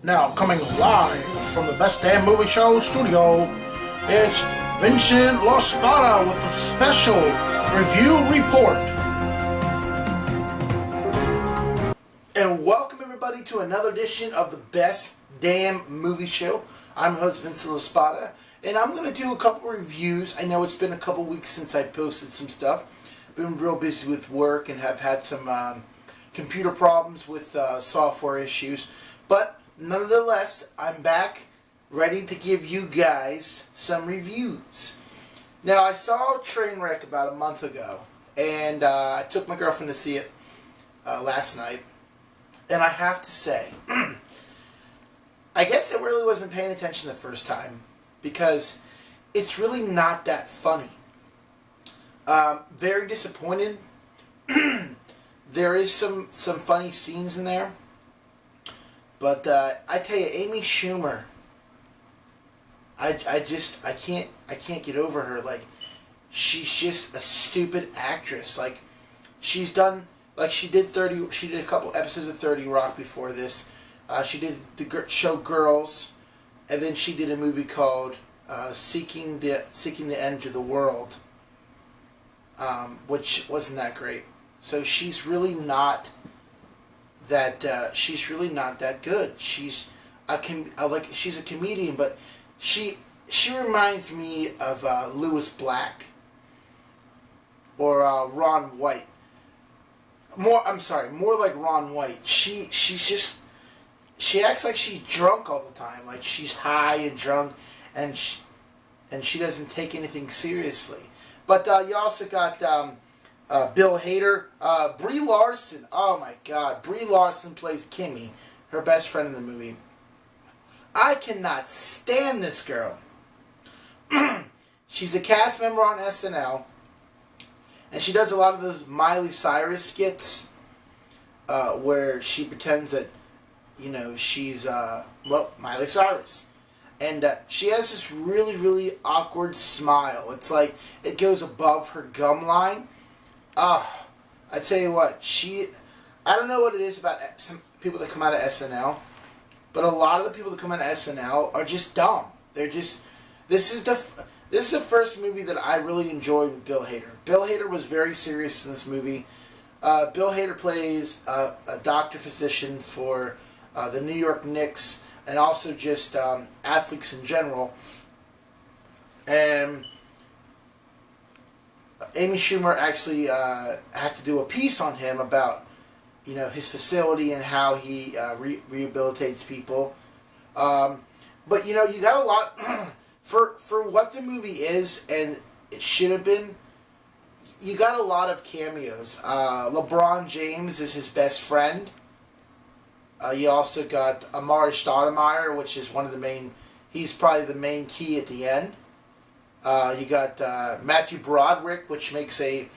Now, coming live from the Best Damn Movie Show studio, it's Vincent La Spada with a special review report. And welcome everybody to another edition of the Best Damn Movie Show. I'm host Vincent La Spada, and I'm going to do a couple reviews. I know it's been a couple weeks since I posted some stuff. Been real busy with work and have had some computer problems with software issues, but nonetheless, I'm back ready to give you guys some reviews. Now, I saw Trainwreck about a month ago, and I took my girlfriend to see it last night, and I have to say, I guess I really wasn't paying attention the first time, because it's really not that funny. Very disappointed. There is some funny scenes in there. But I tell you, Amy Schumer, I can't get over her. Like, she's just a stupid actress. Like, she did a couple episodes of 30 Rock before this. She did the show Girls, and then she did a movie called Seeking the End of the World, which wasn't that great. So she's really not that. She's really not that good. She's a comedian, but she reminds me of Lewis Black or Ron White. More like Ron White. She acts like she's drunk all the time, like she's high and drunk, and she doesn't take anything seriously. But you also got Bill Hader, Brie Larson. Oh my God, Brie Larson plays Kimmy, her best friend in the movie. I cannot stand this girl. She's a cast member on SNL, and she does a lot of those Miley Cyrus skits where she pretends that, she's Miley Cyrus. And she has this really, really awkward smile. It's like it goes above her gum line. I tell you what, I don't know what it is about some people that come out of SNL, but a lot of the people that come out of SNL are just dumb. This is the first movie that I really enjoyed with Bill Hader. Bill Hader was very serious in this movie. Bill Hader plays a doctor-physician for the New York Knicks, and also just athletes in general. And Amy Schumer actually has to do a piece on him about, his facility and how he rehabilitates people. But you got a lot for what the movie is, and it should have been. You got a lot of cameos. LeBron James is his best friend. You also got Amari Stoudemire, which is one of the main. He's probably the main key at the end. You got Matthew Broderick, which makes a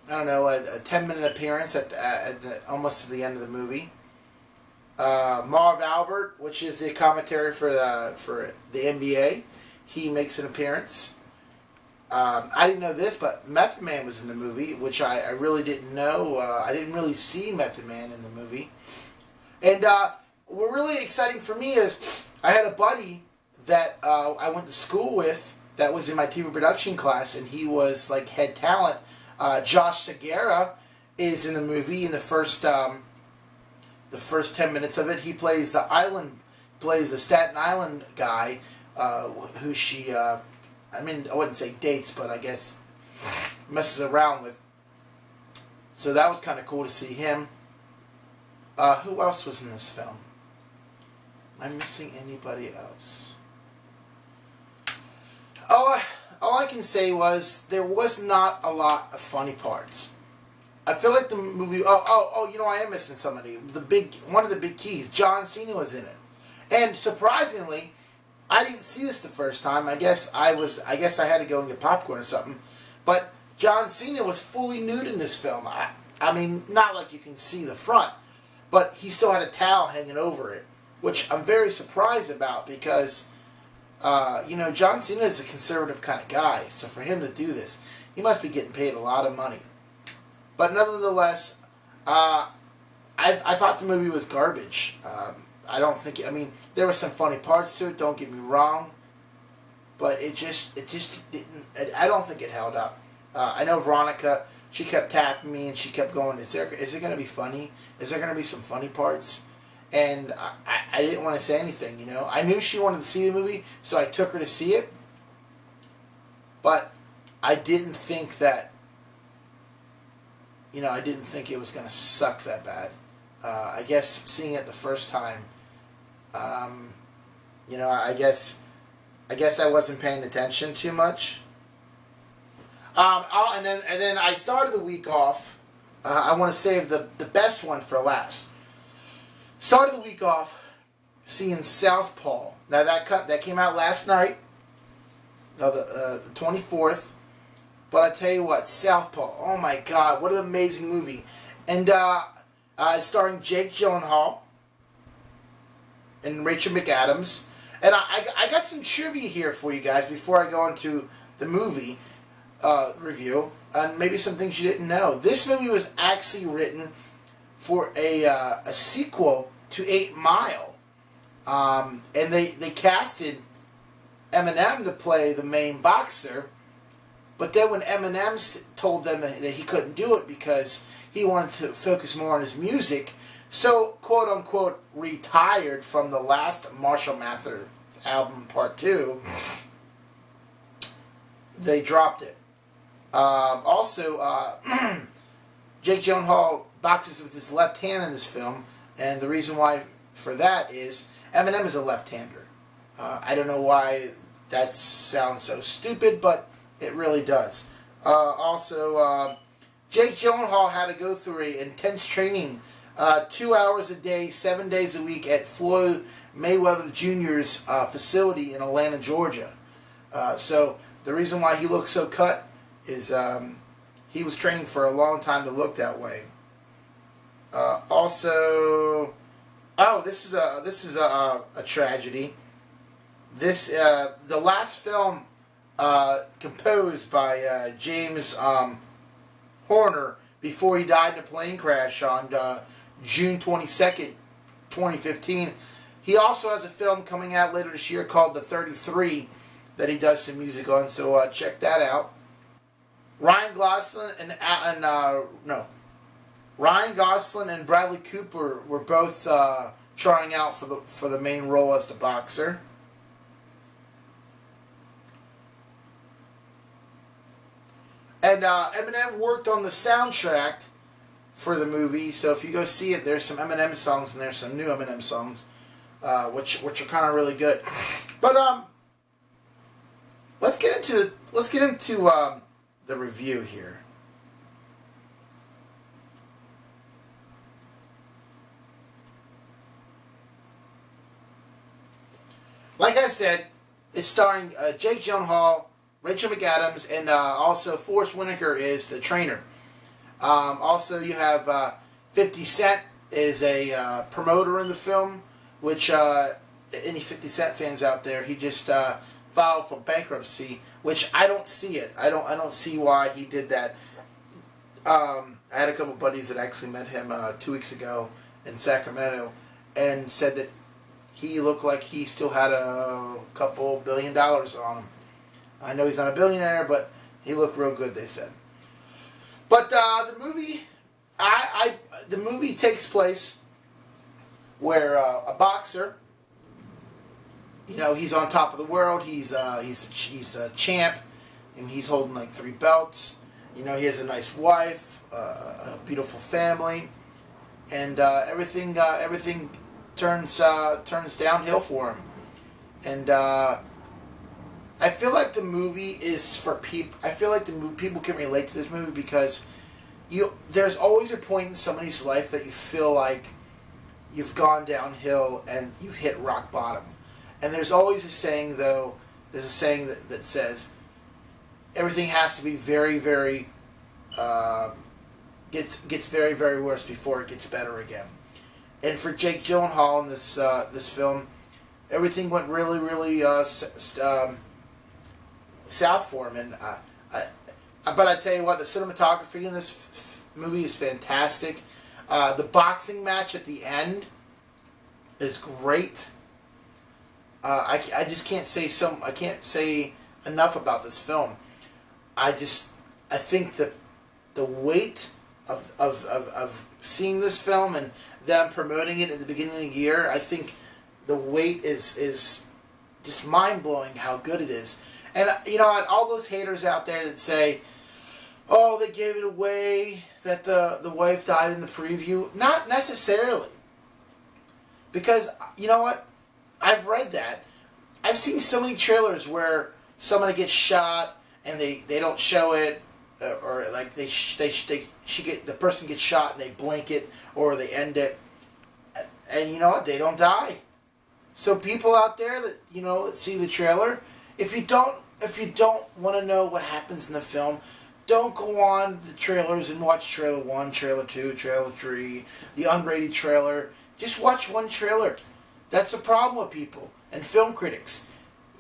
10-minute appearance at almost to the end of the movie. Marv Albert, which is the commentary for the NBA, he makes an appearance. I didn't know this, but Method Man was in the movie, which I really didn't know. I didn't really see Method Man in the movie. And what really exciting for me is I had a buddy that I went to school with that was in my TV production class, and he was like head talent. Josh Segarra is in the movie in the first 10 minutes of it. He plays the Staten Island guy who she, I wouldn't say dates, but I guess messes around with. So that was kind of cool to see him. Who else was in this film? Am I missing anybody else? All I can say was there was not a lot of funny parts. I feel like the movie. I am missing somebody. One of the big keys. John Cena was in it, and surprisingly, I didn't see this the first time. I guess I had to go and get popcorn or something. But John Cena was fully nude in this film. I mean, not like you can see the front, but he still had a towel hanging over it, which I'm very surprised about because, John Cena is a conservative kind of guy, so for him to do this, he must be getting paid a lot of money. But nonetheless, I thought the movie was garbage. I don't think. I mean, there were some funny parts to it. Don't get me wrong, but it just didn't. I don't think it held up. I know Veronica. She kept tapping me and she kept going. Is it going to be funny? Is there going to be some funny parts? And I didn't want to say anything. You know, I knew she wanted to see the movie, so I took her to see it. But I didn't think that. You know, I didn't think it was going to suck that bad. I guess seeing it the first time, you know, I guess I wasn't paying attention too much. And then I started the week off. I want to save the best one for last. Started the week off seeing Southpaw. Now that came out last night, the 24th. But I tell you what, Southpaw. Oh my God, what an amazing movie! And starring Jake Gyllenhaal and Rachel McAdams. And I got some trivia here for you guys before I go into the movie review, and maybe some things you didn't know. This movie was actually written for a sequel to 8 Mile, and they casted Eminem to play the main boxer. But then when Eminem told them that he couldn't do it because he wanted to focus more on his music, so quote-unquote retired from the last Marshall Mathers album, Part 2, they dropped it. Also, Jake Gyllenhaal boxes with his left hand in this film, and the reason why for that is Eminem is a left-hander. I don't know why that sounds so stupid, but it really does. Also, Jake Gyllenhaal had to go through an intense training, 2 hours a day, 7 days a week at Floyd Mayweather Jr.'s facility in Atlanta, Georgia. So the reason why he looks so cut is he was training for a long time to look that way. Also, this is a tragedy. The last film composed by James Horner before he died in a plane crash on June 22nd, 2015. He also has a film coming out later this year called The 33 that he does some music on, so check that out. Ryan Gosling and Bradley Cooper were both trying out for the main role as the boxer. And Eminem worked on the soundtrack for the movie, so if you go see it, there's some Eminem songs and there's some new Eminem songs, which are kind of really good. But let's get into the review here. Like I said, it's starring Jake Gyllenhaal, Rachel McAdams, and also Forrest Whitaker is the trainer. Also, you have 50 Cent is a promoter in the film, which any 50 Cent fans out there, he just filed for bankruptcy, which I don't see it. I don't see why he did that. I had a couple buddies that actually met him 2 weeks ago in Sacramento and said that he looked like he still had a couple $1 billion on him. I know he's not a billionaire, but he looked real good, they said. But the movie, the movie takes place where a boxer, you know, he's on top of the world. He's a champ, and he's holding like 3 belts. You know, he has a nice wife, a beautiful family, and everything turns downhill for him. And I feel like the movie is for people. I feel like people can relate to this movie because there's always a point in somebody's life that you feel like you've gone downhill and you've hit rock bottom. And there's always a saying, though. There's a saying that says everything has to be very, very gets very, very worse before it gets better again. And for Jake Gyllenhaal in this film, everything went really, really south for him. And but I tell you what, the cinematography in this movie is fantastic. The boxing match at the end is great. I just can't say I can't say enough about this film. I think that the weight of seeing this film and them promoting it at the beginning of the year, I think the weight is just mind blowing how good it is. And all those haters out there that say, "Oh, they gave it away that the wife died in the preview," not necessarily. Because you know what? I've read that. I've seen so many trailers where somebody gets shot and they don't show it, or like the person gets shot and they blink it or they end it, and you know what? They don't die. So people out there that that see the trailer, if you don't want to know what happens in the film, don't go on the trailers and watch trailer 1, trailer 2, trailer 3, the unrated trailer. Just watch one trailer. That's the problem with people and film critics.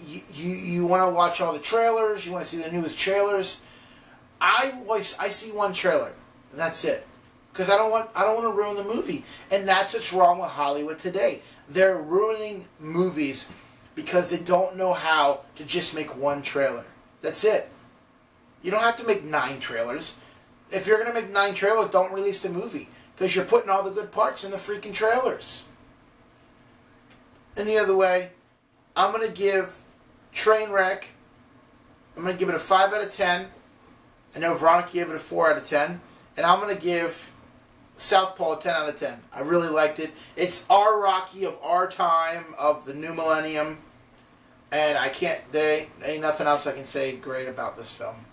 You want to watch all the trailers. You want to see the newest trailers. I see one trailer, and that's it, because I don't want to ruin the movie. And that's what's wrong with Hollywood today. They're ruining movies because they don't know how to just make one trailer. That's it. You don't have to make 9 trailers. If you're going to make 9 trailers, don't release the movie, because you're putting all the good parts in the freaking trailers. Any other way, I'm going to give Trainwreck, I'm going to give it a 5 out of 10. I know Veronica gave it a 4 out of 10. And I'm going to give Southpaw a 10 out of 10. I really liked it. It's our Rocky of our time, of the new millennium. And there ain't nothing else I can say great about this film.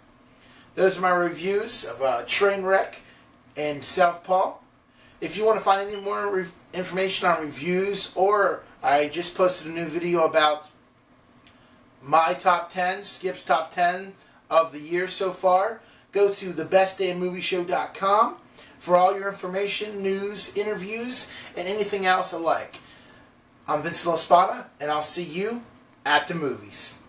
Those are my reviews of Trainwreck and Southpaw. If you want to find any more information on reviews, or I just posted a new video about my top 10, Skip's top 10 of the year so far, go to thebestdamnmovieshow.com for all your information, news, interviews, and anything else alike. I'm Vincent and I'll see you at the movies.